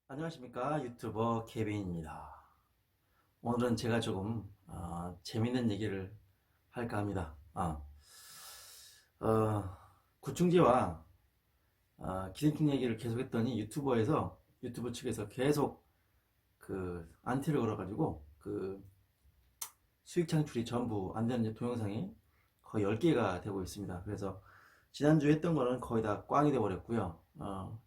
안녕하십니까, 유튜버 케빈입니다. 오늘은 제가 조금 재밌는 얘기를 할까 합니다. 어, 구충제와 기생충 얘기를 계속 했더니 유튜브 측에서 계속 그 안티를 걸어가지고 그 수익 창출이 전부 안 되는 동영상이 거의 10개가 되고 있습니다. 그래서 지난주에 했던 거는 거의 다 꽝이 되어 버렸고요.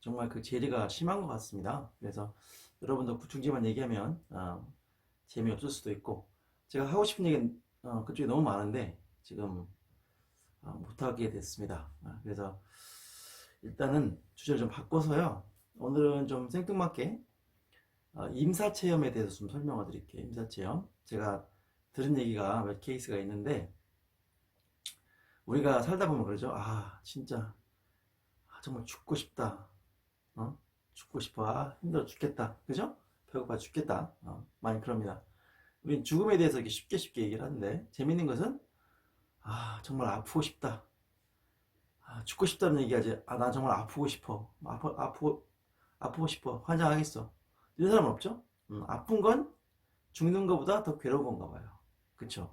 정말 그 재리가 심한 것 같습니다. 그래서 여러분도 구충제만 얘기하면 재미없을 수도 있고, 제가 하고 싶은 얘기는 그쪽에 너무 많은데 지금 못하게 됐습니다. 그래서 일단은 주제를 좀 바꿔서요, 오늘은 좀 생뚱맞게 임사체험에 대해서 좀 설명을 드릴게요. 임사체험, 제가 들은 얘기가 몇 케이스가 있는데, 우리가 살다 보면 그러죠. 진짜 정말 죽고 싶다. 죽고 싶어. 힘들어 죽겠다. 그죠? 배고파 죽겠다. 많이 그럽니다. 우린 죽음에 대해서 이렇게 쉽게 얘기를 하는데, 재밌는 것은 정말 아프고 싶다. 죽고 싶다는 얘기하지. 나 정말 아프고 싶어. 아프고 싶어. 환장하겠어. 이런 사람은 없죠? 아픈 건 죽는 것보다 더 괴로운 건가 봐요. 그쵸?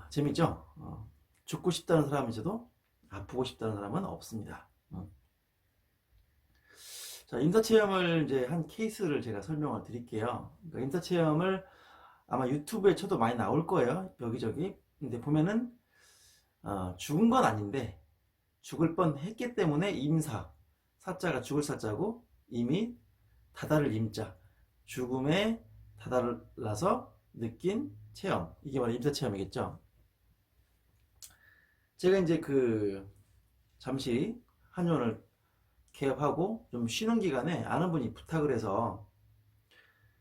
재밌죠? 죽고 싶다는 사람이 있어도 아프고 싶다는 사람은 없습니다. 자, 인사체험을 이제 한 케이스를 제가 설명을 드릴게요. 그러니까 인사체험을 아마 유튜브에 쳐도 많이 나올 거예요. 여기저기. 근데 보면은 죽은 건 아닌데 죽을 뻔 했기 때문에 사자가 죽을 사자고, 임이 다다를 임자, 죽음에 다다라서 느낀 체험, 이게 바로 임사체험이겠죠. 제가 이제 잠시 한의원을 개업하고 좀 쉬는 기간에 아는 분이 부탁을 해서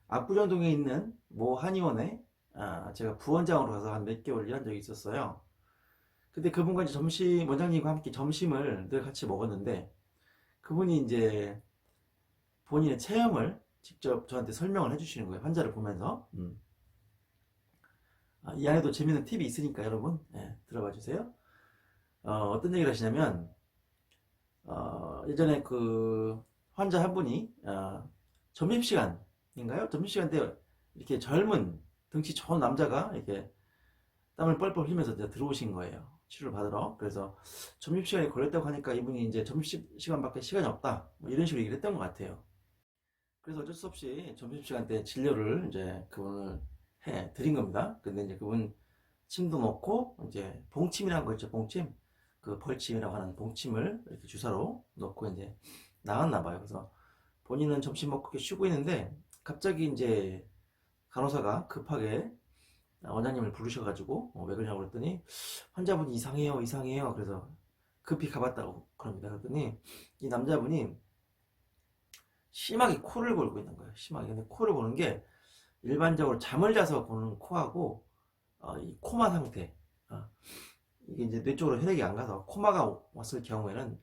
압구정동에 있는 모 한의원에 제가 부원장으로 가서 한 몇 개월 일한 적이 있었어요. 근데 그분과 이제 원장님과 함께 점심을 늘 같이 먹었는데, 그분이 이제 본인의 체험을 직접 저한테 설명을 해주시는 거예요. 환자를 보면서. 이 안에도 재밌는 팁이 있으니까 여러분, 들어봐 주세요. 어떤 얘기를 하시냐면, 예전에 그 환자 한 분이 점심시간인가요? 점심시간 때 이렇게 젊은 등치 좋은 남자가 이렇게 땀을 뻘뻘 흘리면서 이제 들어오신 거예요. 치료를 받으러. 그래서 점심시간이 걸렸다고 하니까 이분이 이제 점심시간밖에 시간이 없다, 뭐 이런 식으로 얘기를 했던 것 같아요. 그래서 어쩔 수 없이 점심시간 때 진료를 이제 그분을 해 드린 겁니다. 근데 이제 그분 침도 넣고, 이제 봉침이라는 거 있죠, 봉침. 그 벌침이라고 하는 봉침을 이렇게 주사로 넣고 이제 나갔나 봐요. 그래서 본인은 점심 먹고 이렇게 쉬고 있는데, 갑자기 이제 간호사가 급하게 원장님을 부르셔가지고 왜 그러냐고 그랬더니, 환자분이 이상해요. 그래서 급히 가봤다고 그럽니다. 그랬더니 이 남자분이 심하게 코를 골고 있는 거예요. 심하게. 근데 코를 고는 게 일반적으로 잠을 자서 고는 코하고, 이 코마 상태, 이게 이제 뇌 쪽으로 혈액이 안 가서 코마가 왔을 경우에는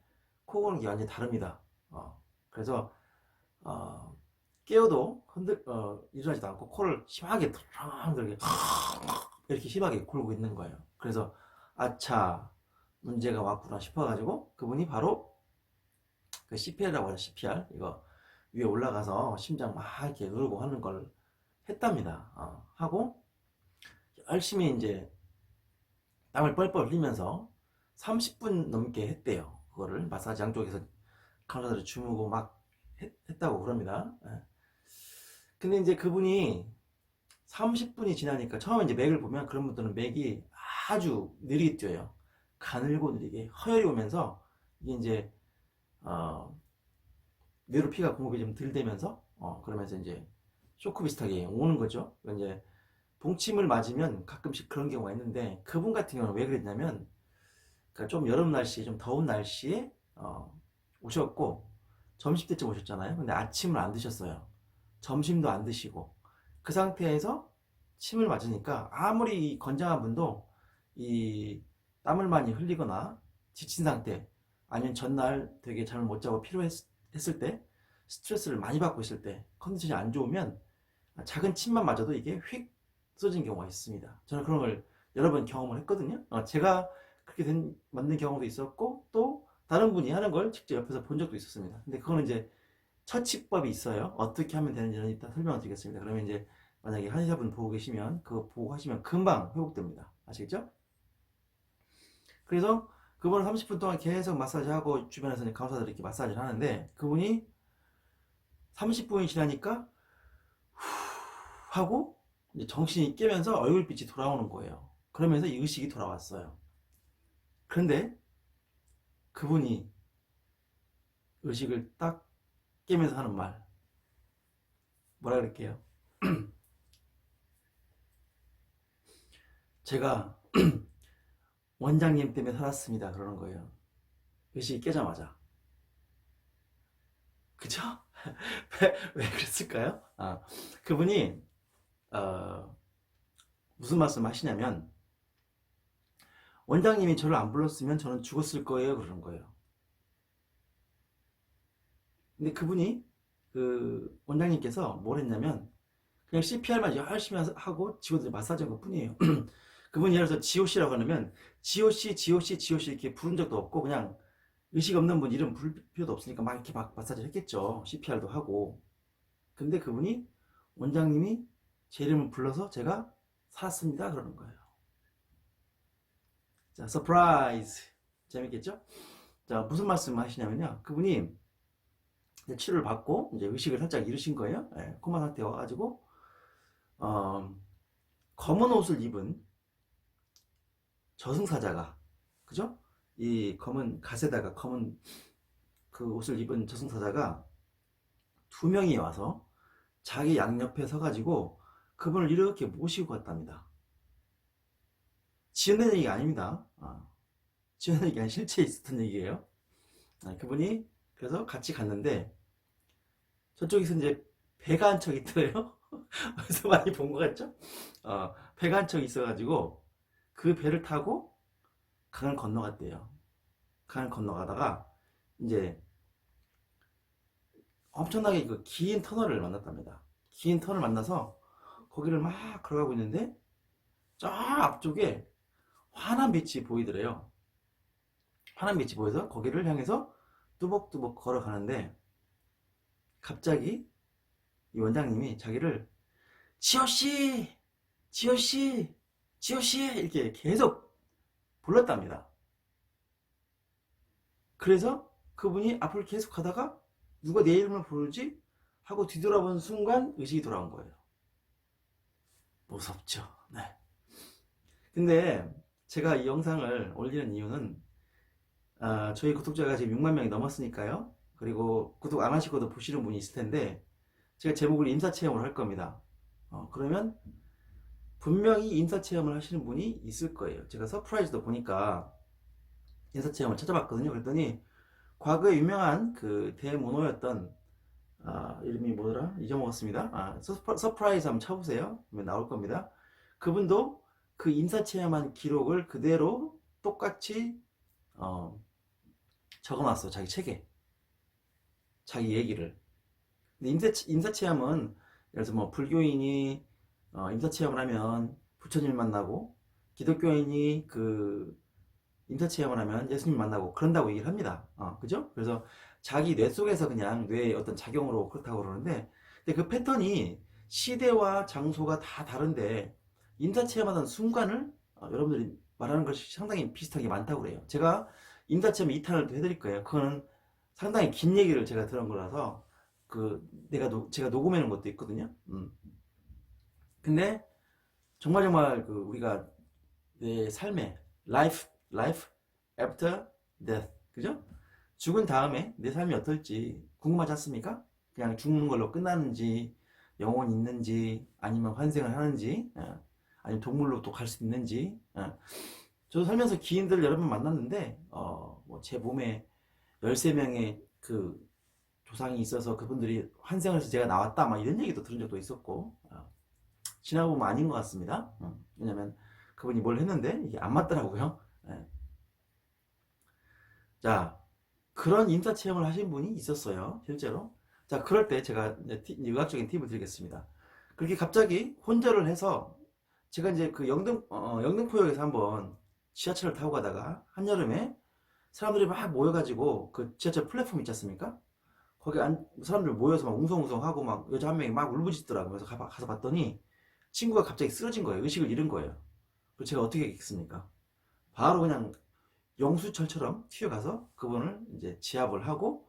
코 고는 게 완전히 다릅니다. 그래서 깨워도 일어나지도 않고 코를 심하게 들게 이렇게 심하게 골고 있는 거예요. 그래서 아차, 문제가 왔구나 싶어가지고 그분이 바로 그 CPR이라고 하죠. CPR, 이거 위에 올라가서 심장 막 이렇게 누르고 하는 걸 했답니다. 하고 열심히 이제 땀을 뻘뻘 흘리면서 30분 넘게 했대요. 그거를 마사지 양쪽에서 간호사들이 주무고 막 했다고 그럽니다. 근데 이제 그분이 30분이 지나니까, 처음에 이제 맥을 보면 그런 분들은 맥이 아주 느리게 뛰어요. 가늘고 느리게 허열이 오면서 이게 이제 뇌로 피가 공급이 좀 덜 되면서 그러면서 이제 쇼크 비슷하게 오는 거죠. 이제 봉침을 맞으면 가끔씩 그런 경우가 있는데, 그분 같은 경우는 왜 그랬냐면, 그러니까 좀 여름 날씨, 좀 더운 날씨에 오셨고 점심 때쯤 오셨잖아요. 근데 아침을 안 드셨어요. 점심도 안 드시고 그 상태에서 침을 맞으니까, 아무리 건장한 분도 이 땀을 많이 흘리거나 지친 상태, 아니면 전날 되게 잠을 못 자고 피로했을 때, 스트레스를 많이 받고 있을 때, 컨디션이 안 좋으면 작은 침만 맞아도 이게 휙 쏟아진 경우가 있습니다. 저는 그런 걸 여러 번 경험을 했거든요. 제가 그렇게 맞는 경우도 있었고, 또 다른 분이 하는 걸 직접 옆에서 본 적도 있었습니다. 근데 그거는 이제 처치법이 있어요. 어떻게 하면 되는지는 이따 설명을 드리겠습니다. 그러면 이제 만약에 한의사분 보고 계시면 그거 보고 하시면 금방 회복됩니다. 아시겠죠? 그래서 그분은 30분 동안 계속 마사지하고 주변에서 이제 간호사들이 이렇게 마사지를 하는데 그분이 30분이 지나니까 후 하고 이제 정신이 깨면서 얼굴빛이 돌아오는 거예요. 그러면서 이 의식이 돌아왔어요. 그런데 그분이 의식을 딱 깨면서 하는 말 뭐라 그럴게요? 제가 원장님 때문에 살았습니다. 그러는 거예요. 의식이 깨자마자. 그죠? 왜 그랬을까요? 그분이 무슨 말씀 하시냐면 원장님이 저를 안 불렀으면 저는 죽었을 거예요. 그러는 거예요. 근데 그분이 그 원장님께서 뭘 했냐면 그냥 CPR만 열심히 하고 직원들이 마사지한 것 뿐이에요. 그분이 예를 들어서 GOC라고 하면 GOC, GOC, GOC 이렇게 부른 적도 없고 그냥 의식 없는 분 이름 부를 필요도 없으니까 막 이렇게 막 마사지를 했겠죠. CPR도 하고. 근데 그분이 원장님이 제 이름을 불러서 제가 살았습니다. 그러는 거예요. 자, 서프라이즈. 재밌겠죠? 자, 무슨 말씀 하시냐면요. 그분이 치료를 받고 이제 의식을 살짝 잃으신 거예요. 예, 코마 상태에 와가지고 검은 옷을 입은 저승사자가 그죠? 이 검은 갓에다가 검은 그 옷을 입은 저승사자가 두 명이 와서 자기 양옆에 서가지고 그분을 이렇게 모시고 갔답니다. 지어낸 얘기가 아닙니다. 지어낸 얘기가 아니라 실제 있었던 얘기예요. 그분이 그래서 같이 갔는데 저쪽에서 이제 배가 한 척 있더래요. 어디서 많이 본 것 같죠? 배가 한 척 있어가지고 그 배를 타고 강을 건너갔대요. 강을 건너가다가 이제 엄청나게 그 긴 터널을 만났답니다. 긴 터널을 만나서 거기를 막 걸어가고 있는데 저 앞쪽에 환한 빛이 보이더래요. 환한 빛이 보여서 거기를 향해서 뚜벅뚜벅 걸어가는데 갑자기 이 원장님이 자기를 지호씨! 지호씨! 지호씨! 이렇게 계속 불렀답니다. 그래서 그분이 앞을 계속 가다가 누가 내 이름을 부르지? 하고 뒤돌아본 순간 의식이 돌아온 거예요. 무섭죠? 네. 근데 제가 이 영상을 올리는 이유는 저희 구독자가 지금 6만 명이 넘었으니까요. 그리고 구독 안 하시고도 보시는 분이 있을 텐데 제가 제목을 임사체험으로 할 겁니다. 그러면 분명히 임사체험을 하시는 분이 있을 거예요. 제가 서프라이즈도 보니까 임사체험을 찾아봤거든요. 그랬더니 과거에 유명한 그 대모노였던 이름이 뭐더라? 잊어먹었습니다. 서프라이즈 한번 쳐보세요. 그러면 나올 겁니다. 그분도 그 임사체험한 기록을 그대로 똑같이 적어놨어. 자기 책에. 자기 얘기를. 근데 임사체험은 예를 들어서 뭐 불교인이 임사체험을 하면 부처님을 만나고 기독교인이 그 임사체험을 하면 예수님 만나고 그런다고 얘기를 합니다. 그죠? 그래서 자기 뇌 속에서 그냥 뇌의 어떤 작용으로 그렇다고 그러는데 근데 그 패턴이 시대와 장소가 다 다른데 임사체험하던 순간을 여러분들이 말하는 것이 상당히 비슷하게 많다고 그래요. 제가 임사체험 2탄을 또 해드릴 거예요. 그거는 상당히 긴 얘기를 제가 들은 거라서 제가 녹음해 놓은 것도 있거든요. 근데 정말 그 우리가 내 삶의 life after death 그죠? 죽은 다음에 내 삶이 어떨지 궁금하지 않습니까? 그냥 죽는 걸로 끝나는지 영혼이 있는지 아니면 환생을 하는지 아니면 동물로 또 갈 수 있는지 저도 살면서 기인들 여러 번 만났는데 뭐 제 몸에 13명의 그 조상이 있어서 그분들이 환생을 해서 제가 나왔다 막 이런 얘기도 들은 적도 있었고 지나고 보면 아닌 것 같습니다. 왜냐면 그분이 뭘 했는데 이게 안 맞더라고요. 자, 그런 임사체험을 하신 분이 있었어요. 실제로. 자, 그럴 때 제가 의학적인 팁을 드리겠습니다. 그렇게 갑자기 혼절을 해서 제가 이제 그 영등포역에서 한번 지하철을 타고 가다가 한여름에 사람들이 막 모여가지고 그 지하철 플랫폼 있지 않습니까? 거기 사람들 모여서 막 웅성웅성하고 막 여자 한 명이 막 울부짖더라고요. 그래서 가서 봤더니 친구가 갑자기 쓰러진 거예요. 의식을 잃은 거예요. 그래서 제가 어떻게 했겠습니까? 바로 그냥 영수철처럼 튀어가서 그분을 이제 지압을 하고,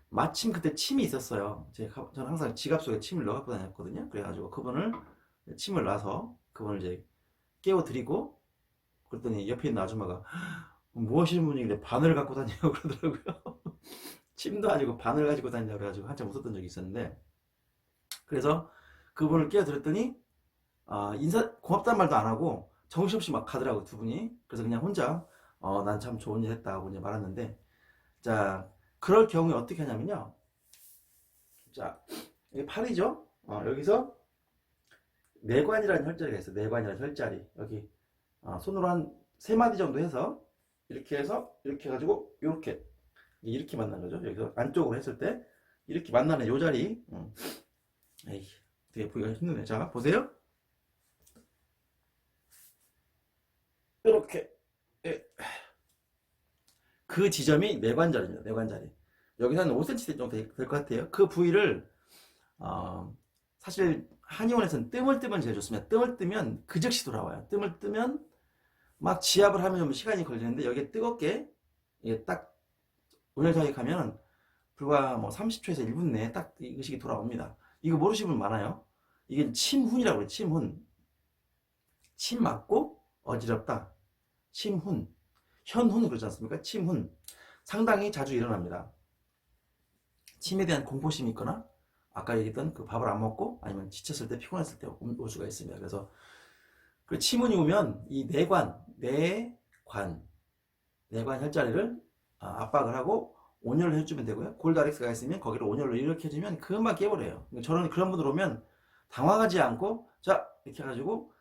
마침 그때 침이 있었어요. 저는 항상 지갑 속에 침을 넣어 갖고 다녔거든요. 그래가지고 그분을 침을 놔서 그분을 이제 깨워드리고, 그랬더니 옆에 있는 아줌마가 뭐 하시는 분이 그래 바늘 갖고 다니냐고 그러더라고요. 침도 아니고 바늘 가지고 다니냐고 그래가지고 한참 웃었던 적이 있었는데, 그래서 그분을 깨워드렸더니 고맙다는 말도 안 하고 정신없이 막 가더라고 두 분이. 그래서 그냥 혼자 난 참 좋은 일 했다 하고 이제 말았는데, 자, 그럴 경우에 어떻게 하냐면요. 자, 이게 팔이죠. 여기서 내관이라는 혈자리가 있어요. 내관이라는 혈자리. 여기 손으로 한 세 마디 정도 해서 이렇게 해서 이렇게 해가지고 이렇게 만난 거죠. 여기서 안쪽으로 했을 때 이렇게 만나는 요 자리. 에이, 되게 보기가 힘드네. 자, 보세요. 이렇게. 예. 그 지점이 내관자리입니다. 내관자리. 여기서 한 5cm 정도 될 것 같아요. 그 부위를 사실 한의원에서는 뜸을 뜨면 제일 좋습니다. 뜸을 뜨면 그 즉시 돌아와요. 뜸을 뜨면 막 지압을 하면 좀 시간이 걸리는데, 여기에 뜨겁게 이게 딱 온열장에 가면 불과 뭐 30초에서 1분 내에 딱 의식이 돌아옵니다. 이거 모르시는 분 많아요. 이게 침훈이라고 해요. 침훈. 침 맞고 어지럽다. 침훈. 현훈 그러지 않습니까? 침훈. 상당히 자주 일어납니다. 침에 대한 공포심이 있거나, 아까 얘기했던 그 밥을 안 먹고 아니면 지쳤을 때, 피곤했을 때 올 수가 있습니다. 그래서 그 침훈이 오면 이 내관 혈자리를 압박을 하고 온열을 해주면 되고요. 골다렉스가 있으면 거기를 온열로 이렇게 해주면 금방 깨버려요. 저는 그런 분들 오면 당황하지 않고 자 이렇게 해가지고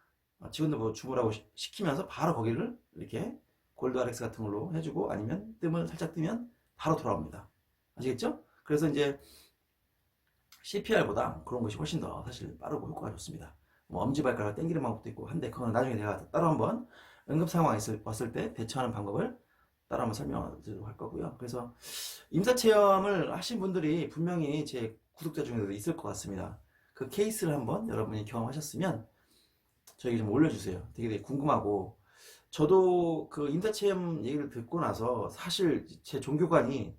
직원들 뭐 주무라고 시키면서 바로 거기를 이렇게 골드아렉스 같은 걸로 해주고, 아니면 뜸을 살짝 뜨면 바로 돌아옵니다. 아시겠죠? 그래서 이제 CPR보다 그런 것이 훨씬 더 사실 빠르고 효과가 좋습니다. 뭐 엄지발가락 당기는 방법도 있고 한데, 그건 나중에 내가 따로 한번 응급 상황이 왔을 때 대처하는 방법을 따로 한번 설명드리도록 할 거고요. 그래서 임사체험을 하신 분들이 분명히 제 구독자 중에도 있을 것 같습니다. 그 케이스를 한번 여러분이 경험하셨으면 저에게 좀 올려주세요. 되게 궁금하고, 저도 그 임사체험 얘기를 듣고 나서 사실 제 종교관이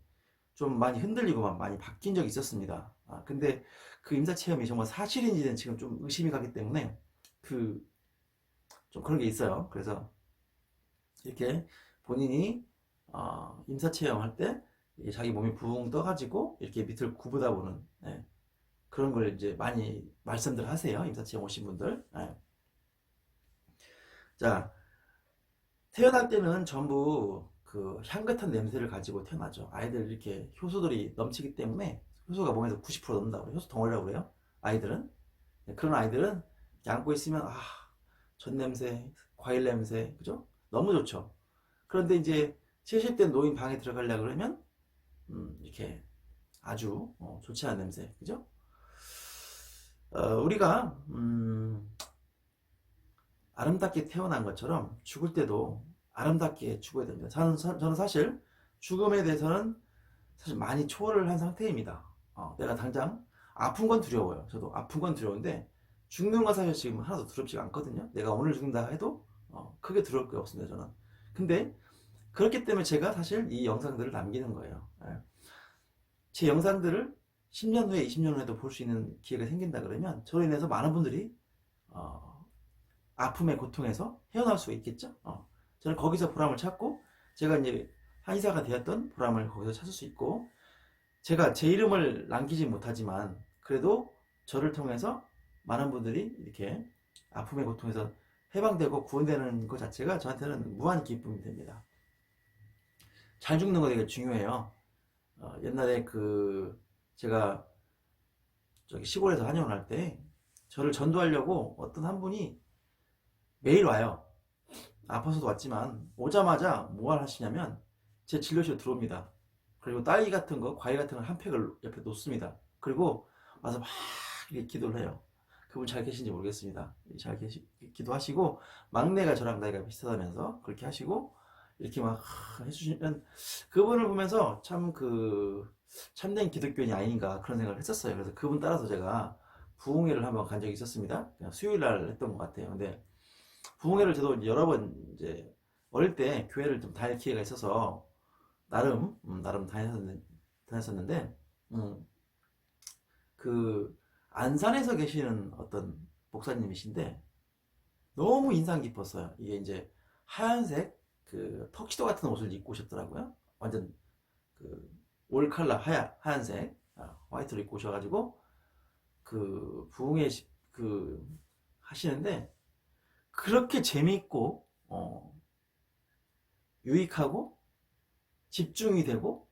좀 많이 흔들리고 많이 바뀐 적이 있었습니다. 근데 그 임사체험이 정말 사실인지는 지금 좀 의심이 가기 때문에 좀 그런 게 있어요. 그래서 이렇게 본인이 임사체험 할 때 자기 몸이 붕 떠가지고 이렇게 밑을 구부다 보는, 그런 걸 이제 많이 말씀들 하세요. 임사체험 오신 분들. 자, 태어날 때는 전부 그 향긋한 냄새를 가지고 태어나죠. 아이들 이렇게 효소들이 넘치기 때문에, 효소가 몸에서 90% 넘는다고 그래요. 효소 덩어리라고 그래요. 아이들은. 그런 아이들은 안고 있으면 전 냄새, 과일 냄새, 그죠? 너무 좋죠. 그런데 이제 70대 노인 방에 들어가려고 그러면 이렇게 아주 좋지 않은 냄새, 그죠? 우리가 아름답게 태어난 것처럼 죽을 때도 아름답게 죽어야 됩니다. 저는 사실 죽음에 대해서는 사실 많이 초월을 한 상태입니다. 내가 당장 아픈 건 두려워요. 저도 아픈 건 두려운데 죽는 건 사실 지금 하나도 두렵지가 않거든요. 내가 오늘 죽는다 해도 크게 두려울 게 없습니다. 저는. 근데 그렇기 때문에 제가 사실 이 영상들을 남기는 거예요. 제 영상들을 10년 후에 20년 후에도 볼 수 있는 기회가 생긴다 그러면 저로 인해서 많은 분들이 아픔의 고통에서 헤어나올 수가 있겠죠. 저는 거기서 보람을 찾고, 제가 이제 한의사가 되었던 보람을 거기서 찾을 수 있고, 제가 제 이름을 남기지 못하지만 그래도 저를 통해서 많은 분들이 이렇게 아픔의 고통에서 해방되고 구원되는 것 자체가 저한테는 무한 기쁨이 됩니다. 잘 죽는 거 되게 중요해요. 옛날에 제가 저기 시골에서 한의원 할 때 저를 전도하려고 어떤 한 분이 매일 와요. 아파서도 왔지만 오자마자 뭘 하시냐면 제 진료실에 들어옵니다. 그리고 딸기 같은 거, 과일 같은 걸 한 팩을 옆에 놓습니다. 그리고 와서 막 이렇게 기도를 해요. 그분 잘 계신지 모르겠습니다. 기도하시고, 막내가 저랑 나이가 비슷하다면서 그렇게 하시고 이렇게 막 해주시면, 그분을 보면서 참 참된 기독교인이 아닌가 그런 생각을 했었어요. 그래서 그분 따라서 제가 부흥회를 한번 간 적이 있었습니다. 그냥 수요일 날 했던 것 같아요. 근데 부흥회를 저도 여러 번 이제 어릴 때 교회를 좀 다닐 기회가 있어서 나름 다녔었는데 음, 그 안산에서 계시는 어떤 목사님이신데 너무 인상 깊었어요. 이게 이제 하얀색 그 턱시도 같은 옷을 입고 오셨더라고요. 완전 그 올칼라 하얀색 화이트를 입고 오셔가지고 그 부흥회 그 하시는데 그렇게 재미있고 유익하고 집중이 되고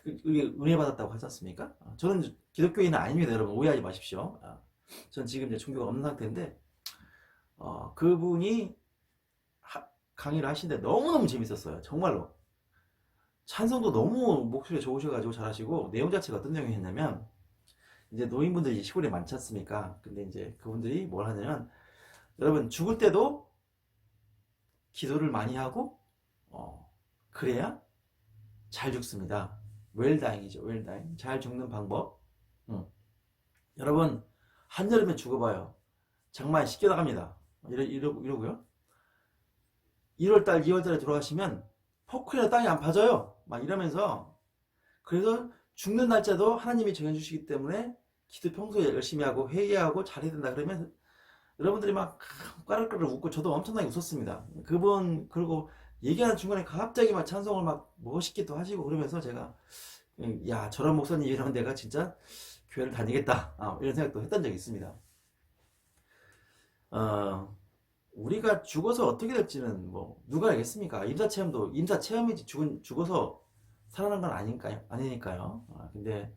이게 은혜 받았다고 하지 않습니까? 저는 기독교인은 아닙니다, 여러분. 오해하지 마십시오. 전 지금 이제 종교가 없는 상태인데 그분이 강의를 하시는데 너무너무 재밌었어요. 정말로. 찬송도 너무 목소리가 좋으셔가지고 잘하시고 내용 자체가 어떤 내용이었냐면 이제 노인분들이 시골에 많지 않습니까? 근데 이제 그분들이 뭘 하냐면 여러분 죽을 때도 기도를 많이 하고 그래야 잘 죽습니다. 웰다잉이죠. 웰다잉. 잘 죽는 방법. 여러분 한여름에 죽어봐요. 장마에 씻겨나갑니다. 이러고요. 1월달, 2월달에 돌아가시면 포크리나 땅이 안 파져요. 막 이러면서 그래서 죽는 날짜도 하나님이 정해주시기 때문에 기도 평소에 열심히 하고 회개하고 잘해야 된다 그러면 여러분들이 막 까르르 웃고 저도 엄청나게 웃었습니다. 그분 그리고 얘기하는 중간에 갑자기 막 찬송을 막 멋있게도 하시고 그러면서 제가 야 저런 목사님이랑 내가 진짜 교회를 다니겠다 이런 생각도 했던 적이 있습니다. 우리가 죽어서 어떻게 될지는 뭐 누가 알겠습니까? 임사체험도 임사체험이지 죽어서 살아난 건 아니니까요. 근데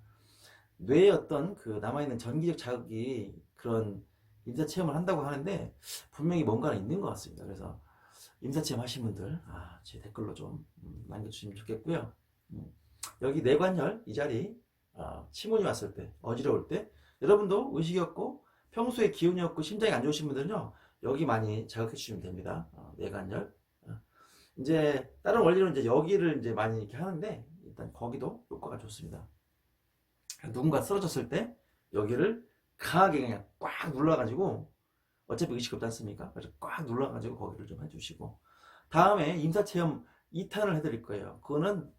뇌에 어떤 그 남아있는 전기적 자극이 그런 임사체험을 한다고 하는데 분명히 뭔가는 있는 것 같습니다. 그래서 임사체험 하신 분들 제 댓글로 좀 남겨주시면 좋겠고요. 여기 뇌관열 이 자리 침원이 왔을 때 어지러울 때 여러분도 의식이 없고 평소에 기운이 없고 심장이 안 좋으신 분들은요 여기 많이 자극해 주시면 됩니다. 뇌관열 이제 다른 원리로 이제 여기를 이제 많이 이렇게 하는데 일단 거기도 효과가 좋습니다. 누군가 쓰러졌을 때 여기를 강하게 그냥 꽉 눌러가지고 어차피 의식 없지 않습니까? 그래서 꽉 눌러가지고 거기를 좀 해주시고 다음에 임사체험 2탄을 해드릴 거예요. 그거는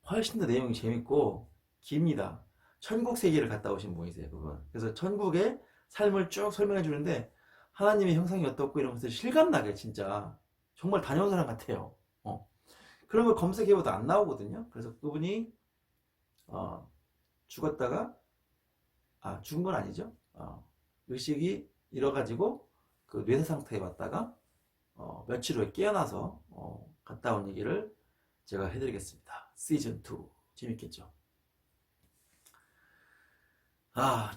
훨씬 더 내용이 재밌고 깁니다. 천국 세계를 갔다 오신 분이세요. 그건. 그래서 천국의 삶을 쭉 설명해 주는데 하나님의 형상이 어떻고 이런 것을 실감나게 진짜 정말 다녀온 사람 같아요. 그런 걸 검색해봐도 안 나오거든요. 그래서 그분이 죽었다가 죽은 건 아니죠. 의식이 잃어가지고 그 뇌사 상태에 왔다가 며칠 후에 깨어나서 갔다 온 얘기를 제가 해드리겠습니다. 시즌 2 재밌겠죠.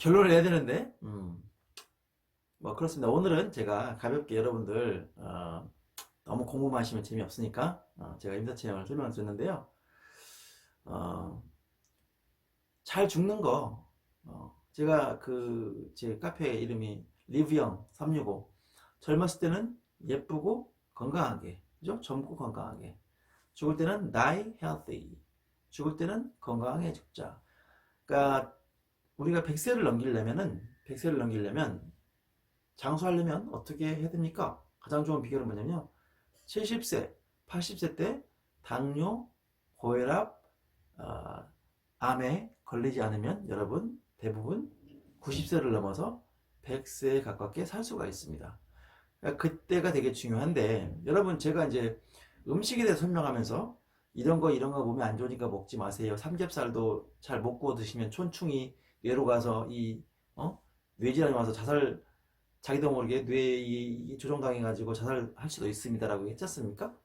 결론을 내야 되는데 뭐 그렇습니다. 오늘은 제가 가볍게 여러분들 너무 공부만 하시면 재미없으니까 제가 임사체험을 설명을 드렸는데요. 잘 죽는 거 제가 제 카페 이름이 리브영 365 젊었을 때는 예쁘고 건강하게 그죠? 젊고 건강하게 죽을 때는 die healthy 죽을 때는 건강하게 죽자. 그러니까 우리가 100세를 넘기려면 장수하려면 어떻게 해야 됩니까? 가장 좋은 비결은 뭐냐면요. 70세, 80세 때 당뇨, 고혈압, 암에 걸리지 않으면 여러분 대부분 90세를 넘어서 100세에 가깝게 살 수가 있습니다. 그러니까 그때가 되게 중요한데 여러분 제가 이제 음식에 대해 설명하면서 이런 거 몸에 안 좋으니까 먹지 마세요. 삼겹살도 잘 못 구워 드시면 촌충이 뇌로 가서 뇌질환이 와서 자기도 모르게 뇌 조종당해가지고 자살할 수도 있습니다라고 했지 않습니까?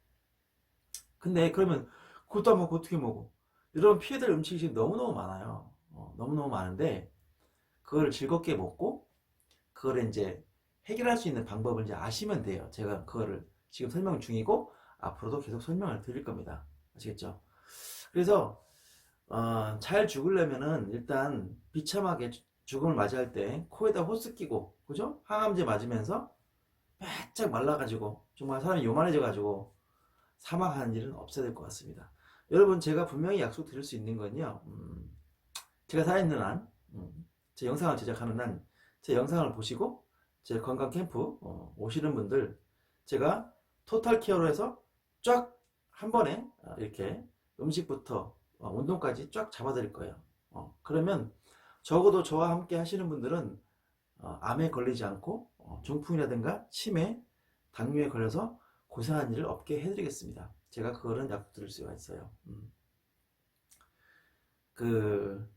근데 그러면 그것도 안 먹고 어떻게 먹어? 여러분 피해될 음식이 지금 너무너무 많아요. 너무너무 많은데 그거를 즐겁게 먹고 그거를 이제 해결할 수 있는 방법을 이제 아시면 돼요. 제가 그거를 지금 설명 중이고 앞으로도 계속 설명을 드릴 겁니다. 아시겠죠? 그래서 잘 죽으려면은 일단 비참하게 죽음을 맞이할 때 코에다 호스 끼고 그죠? 항암제 맞으면서 바짝 말라가지고 정말 사람이 요만해져가지고 사망하는 일은 없어야 될 것 같습니다. 여러분 제가 분명히 약속 드릴 수 있는 건요 제가 살아있는 한, 제 영상을 제작하는 한, 제 영상을 보시고 제 건강 캠프 오시는 분들 제가 토탈 케어로 해서 쫙 한 번에 이렇게 음식부터 운동까지 쫙 잡아드릴 거예요. 그러면 적어도 저와 함께 하시는 분들은 암에 걸리지 않고 중풍이라든가 치매, 당뇨에 걸려서 고생한 일을 없게 해드리겠습니다. 제가 그거는 약속드릴 수가 있어요. 그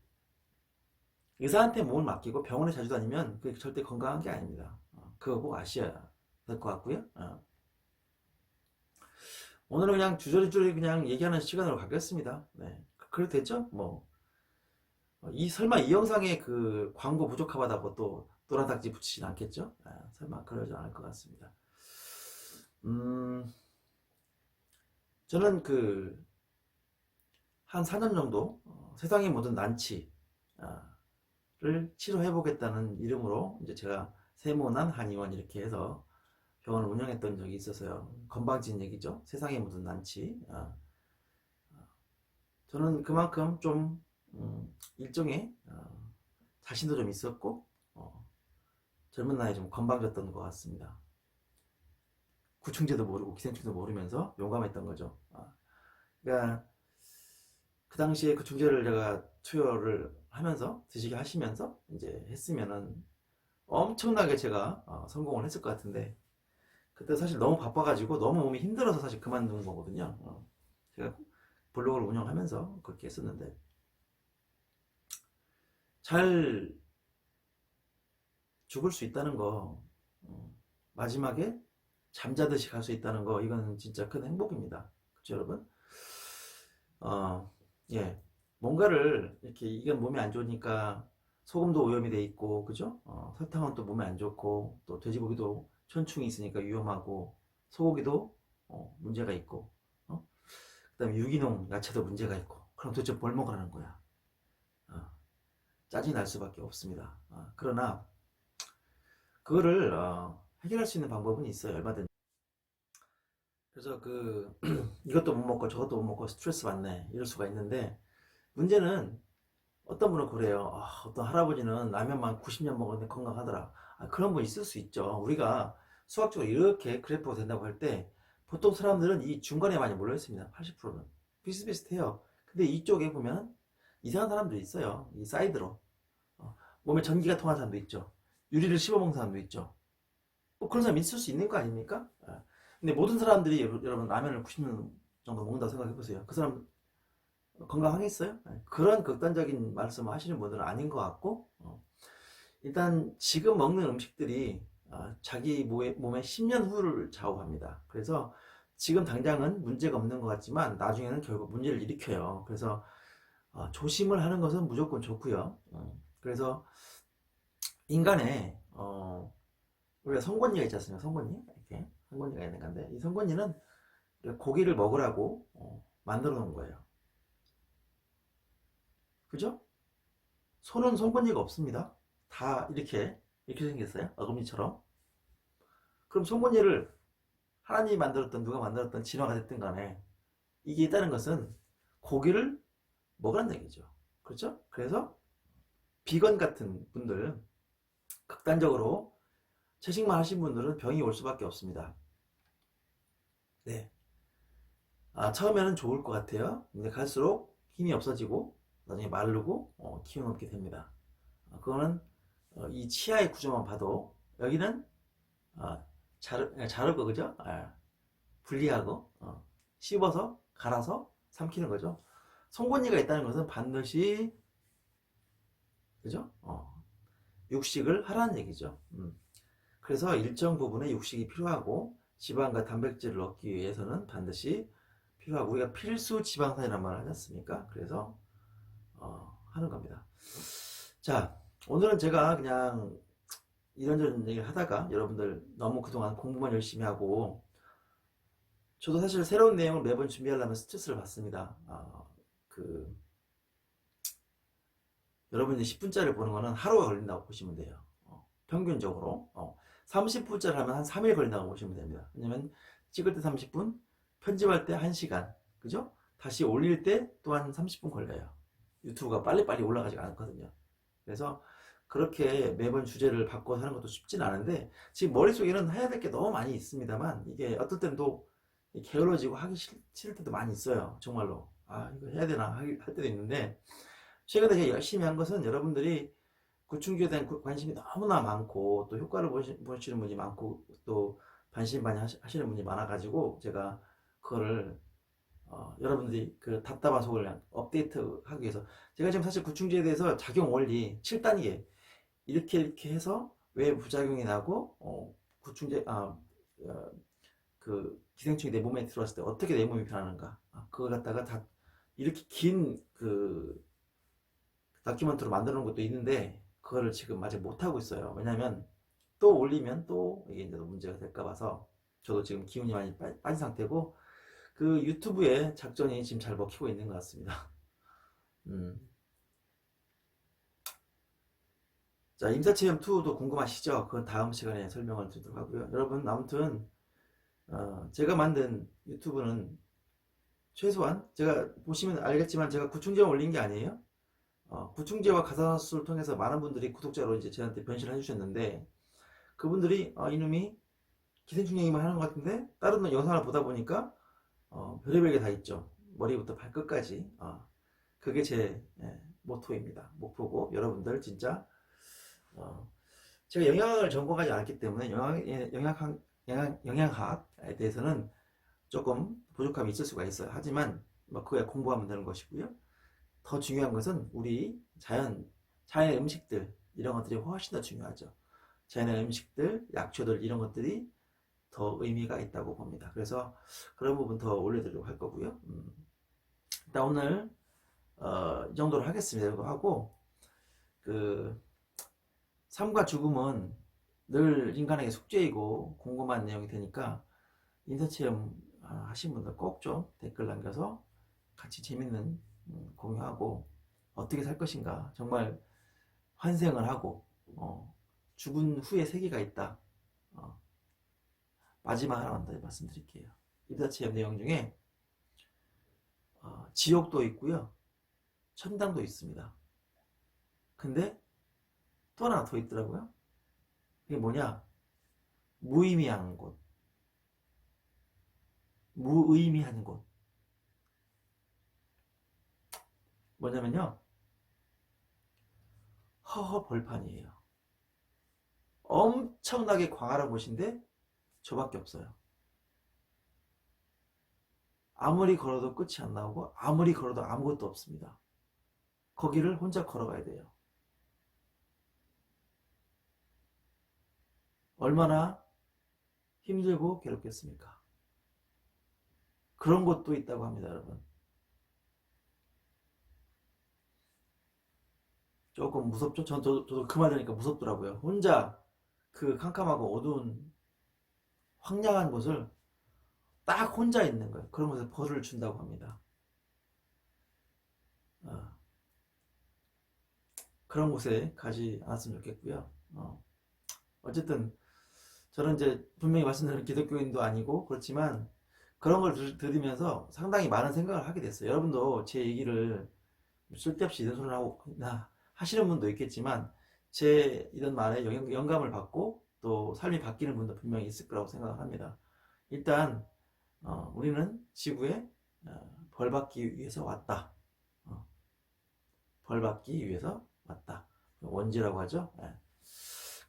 의사한테 몸을 맡기고 병원에 자주 다니면 그게 절대 건강한 게 아닙니다. 그거 꼭 아셔야 될 것 같고요. 오늘은 그냥 주저리주저리 그냥 얘기하는 시간으로 갖겠습니다. 네. 그래도 됐죠? 뭐. 설마 이 영상에 그 광고 부족하다고 또 노란딱지 붙이진 않겠죠? 설마 그러지 않을 것 같습니다. 저는 한 4년 정도 세상의 모든 난치를 치료해 보겠다는 이름으로 이제 제가 세모난 한의원 이렇게 해서 병원을 운영했던 적이 있어서요. 건방진 얘기죠. 세상의 모든 난치. 저는 그만큼 좀 일종의 자신도 좀 있었고 젊은 나이에 좀 건방졌던 것 같습니다. 구충제도 모르고 기생충도 모르면서 용감했던 거죠. 그러니까 그 당시에 구충제를 제가 투여를 하면서 드시게 하시면서 이제 했으면은 엄청나게 제가 성공을 했을 것 같은데 그때 사실 너무 바빠가지고 너무 몸이 힘들어서 사실 그만둔 거거든요. 제가 블로그를 운영하면서 그렇게 했었는데 잘 죽을 수 있다는 거 마지막에 잠자듯이 갈 수 있다는 거 이건 진짜 큰 행복입니다. 그렇죠 여러분? 예, 뭔가를 이렇게 이건 몸에 안 좋으니까 소금도 오염이 돼 있고 그죠? 설탕은 또 몸에 안 좋고 또 돼지고기도 천충이 있으니까 위험하고 소고기도 문제가 있고 그 다음에 유기농 야채도 문제가 있고 그럼 도대체 뭘 먹으라는 거야? 짜증이 날 수밖에 없습니다. 그러나 그거를 해결할 수 있는 방법은 있어요. 얼마든지. 그래서 이것도 못 먹고 저것도 못 먹고 스트레스 받네 이럴 수가 있는데 문제는 어떤 분은 그래요. 어떤 할아버지는 라면만 90년 먹었는데 건강하더라. 그런 분 있을 수 있죠. 우리가 수학적으로 이렇게 그래프가 된다고 할 때 보통 사람들은 이 중간에 많이 몰려 있습니다. 80%는 비슷비슷해요. 근데 이쪽에 보면 이상한 사람들이 있어요. 이 사이드로 몸에 전기가 통하는 사람도 있죠. 유리를 씹어먹는 사람도 있죠. 뭐 그런 사람 있을 수 있는 거 아닙니까? 근데 모든 사람들이 여러분 라면을 90년 정도 먹는다고 생각해 보세요. 그 사람 건강하겠어요? 그런 극단적인 말씀을 하시는 분들은 아닌 것 같고 일단 지금 먹는 음식들이 자기 몸의 10년 후를 좌우합니다. 그래서 지금 당장은 문제가 없는 것 같지만 나중에는 결국 문제를 일으켜요. 그래서 조심을 하는 것은 무조건 좋고요. 그래서 인간의 우리가 성건니가 있지 않습니까? 성건니 이렇게 성건니가 있는 건데 이 성건니는 고기를 먹으라고 만들어 놓은 거예요. 그죠? 소는 송곳니가 없습니다. 다 이렇게 생겼어요. 어금니처럼. 그럼 송곳니를 하나님이 만들었던 누가 만들었던 진화가 됐든 간에 이게 있다는 것은 고기를 먹으라는 얘기죠. 그렇죠? 그래서 비건 같은 분들 극단적으로 채식만 하신 분들은 병이 올 수밖에 없습니다. 네. 처음에는 좋을 것 같아요. 근데 갈수록 힘이 없어지고 나중에 마르고 기운 없게 됩니다. 그거는 이 치아의 구조만 봐도 여기는 자르고 그죠? 분리하고 씹어서 갈아서 삼키는 거죠. 송곳니가 있다는 것은 반드시 그죠? 육식을 하라는 얘기죠. 그래서 일정 부분의 육식이 필요하고 지방과 단백질을 얻기 위해서는 반드시 필요하고 우리가 필수 지방산이라는 말을 하지 않습니까? 그래서 하는 겁니다. 자, 오늘은 제가 그냥 이런저런 얘기를 하다가 여러분들 너무 그동안 공부만 열심히 하고 저도 사실 새로운 내용을 매번 준비하려면 스트레스를 받습니다. 여러분이 10분짜리 보는 거는 하루가 걸린다고 보시면 돼요. 평균적으로 30분짜리 하면 한 3일 걸린다고 보시면 됩니다. 왜냐면 찍을 때 30분, 편집할 때 1시간, 그죠? 다시 올릴 때 또한 30분 걸려요. 유튜브가 빨리빨리 올라가지 않거든요. 그래서 그렇게 매번 주제를 바꿔서 하는 것도 쉽진 않은데 지금 머릿속에는 해야 될 게 너무 많이 있습니다만 이게 어떨 때는 또 게을러지고 하기 싫을 때도 많이 있어요. 정말로. 아, 이거 해야 되나 할 때도 있는데 최근에 제가 열심히 한 것은 여러분들이 구충기에 대한 관심이 너무나 많고 또 효과를 보시는 분이 많고 또 반신반의 하시는 분이 많아가지고 제가 그거를 여러분들이 그 답답한 속을 그냥 업데이트하기 위해서 제가 지금 사실 구충제에 대해서 작용 원리 7단계 이렇게 해서 왜 부작용이 나고 구충제 그 기생충이 내 몸에 들어왔을 때 어떻게 내 몸이 변하는가 그걸 갖다가 다 이렇게 긴 그 다큐멘터로 만들어 놓은 것도 있는데 그거를 지금 아직 못하고 있어요. 왜냐면 또 올리면 또 이게 이제 문제가 될까 봐서 저도 지금 기운이 많이 빠진 상태고 그 유튜브의 작전이 지금 잘 먹히고 있는 것 같습니다. 음. 자, 임사체험2도 궁금하시죠? 그건 다음 시간에 설명을 드리도록 하고요. 여러분, 아무튼 제가 만든 유튜브는 최소한 제가 보시면 알겠지만 제가 구충제만 올린 게 아니에요. 구충제와 가사수를 통해서 많은 분들이 구독자로 이제 저한테 변신을 해주셨는데 그분들이 이놈이 기생충 얘기만 하는 것 같은데 다른 영상을 보다 보니까 별의별 게 다 있죠. 머리부터 발끝까지. 그게 제 모토입니다. 목표고 여러분들 진짜 제가 영양을 전공하지 않았기 때문에 영양학에 대해서는 조금 부족함이 있을 수가 있어요. 하지만 뭐 그거야 공부하면 되는 것이고요. 더 중요한 것은 우리 자연의 음식들 이런 것들이 훨씬 더 중요하죠. 자연의 음식들, 약초들 이런 것들이 더 의미가 있다고 봅니다. 그래서 그런 부분 더 올려드리려고 할 거고요. 일단 오늘 이 정도로 하겠습니다. 이거 하고 그 삶과 죽음은 늘 인간에게 숙제이고 궁금한 내용이 되니까 인사체험 하신 분들 꼭 좀 댓글 남겨서 같이 재밌는 공유하고 어떻게 살 것인가 정말 환생을 하고 죽은 후에 세계가 있다. 마지막 하나만 더 말씀드릴게요. 인사체험 내용 중에 지옥도 있고요. 천당도 있습니다. 근데 또 하나 더 있더라고요. 이게 뭐냐? 무의미한 곳. 무의미한 곳. 뭐냐면요. 허허 벌판이에요. 엄청나게 광활한 곳인데 저밖에 없어요. 아무리 걸어도 끝이 안 나오고 아무리 걸어도 아무것도 없습니다. 거기를 혼자 걸어가야 돼요. 얼마나 힘들고 괴롭겠습니까? 그런 곳도 있다고 합니다, 여러분. 조금 무섭죠? 저도 그 말 들으니까 무섭더라고요. 혼자 그 캄캄하고 어두운 황량한 곳을 딱 혼자 있는 거예요. 그런 곳에서 벌을 준다고 합니다. 그런 곳에 가지 않았으면 좋겠고요. 어쨌든 저는 이제 분명히 말씀드린 기독교인도 아니고 그렇지만 그런 걸 들으면서 상당히 많은 생각을 하게 됐어요. 여러분도 제 얘기를 쓸데없이 이런 소리를 하고 하시는 분도 있겠지만 제 이런 말에 영감을 받고 또 삶이 바뀌는 분도 분명히 있을 거라고 생각을 합니다. 일단 우리는 지구에 벌받기 위해서 왔다. 벌받기 위해서 왔다. 원지라고 하죠.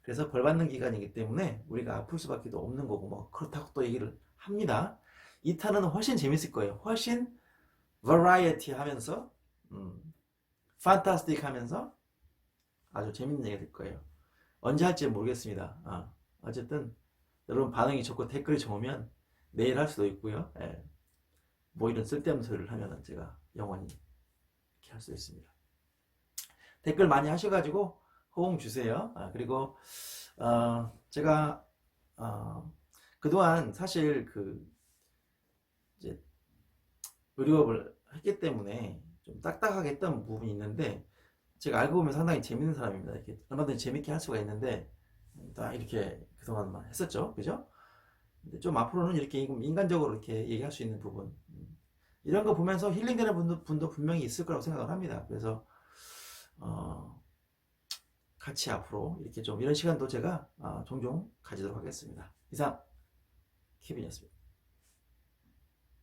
그래서 벌받는 기간이기 때문에 우리가 아플 수밖에 없는 거고 뭐 그렇다고 또 얘기를 합니다. 2탄은 훨씬 재밌을 거예요. 훨씬 버라이어티 하면서 판타스틱 하면서 아주 재밌는 얘기 될 거예요. 언제 할지 모르겠습니다. 어쨌든 여러분 반응이 좋고 댓글이 좋으면 내일 할 수도 있고요. 뭐 이런 쓸데없는 소리를 하면 제가 영원히 이렇게 할 수 있습니다. 댓글 많이 하셔가지고 호응 주세요. 그리고 제가 그동안 사실 그 이제 의료업을 했기 때문에 좀 딱딱하게 했던 부분이 있는데 제가 알고 보면 상당히 재밌는 사람입니다. 이렇게 얼마든지 재밌게 할 수가 있는데 딱 이렇게 그동안만 했었죠, 그죠? 근데 좀 앞으로는 이렇게 인간적으로 이렇게 얘기할 수 있는 부분 이런 거 보면서 힐링되는 분도 분명히 있을 거라고 생각을 합니다. 그래서 어, 같이 앞으로 이렇게 좀 이런 시간도 제가 종종 가지도록 하겠습니다. 이상 케빈이었습니다.